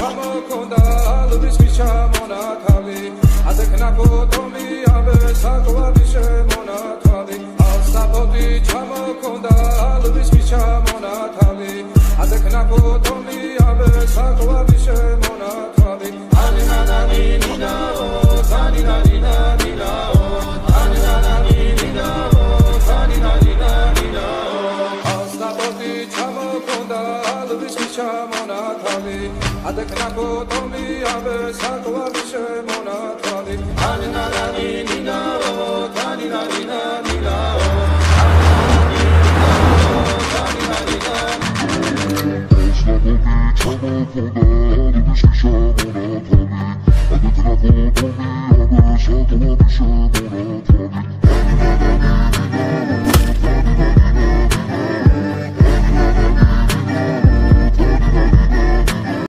ჩამოქონდა ლუდის ჩამონათავი ადექნა ფოტომი აბე საკვარი შემონათავი ასაფოდი ჩამოქონდა ლუდის ჩამონათავი ადექნა ფოტომი აბე საკვარი შემონათავი ანინანანი ნინაო ანინანინა ნინაო ანინანანი ნინაო ანინანინა ნინაო ასაფოდი ჩამოქონდა ლუდის ჩამონათავი adekna potomi ave sakwari shemonatwali aninanani ninao taninanina ninao Adekna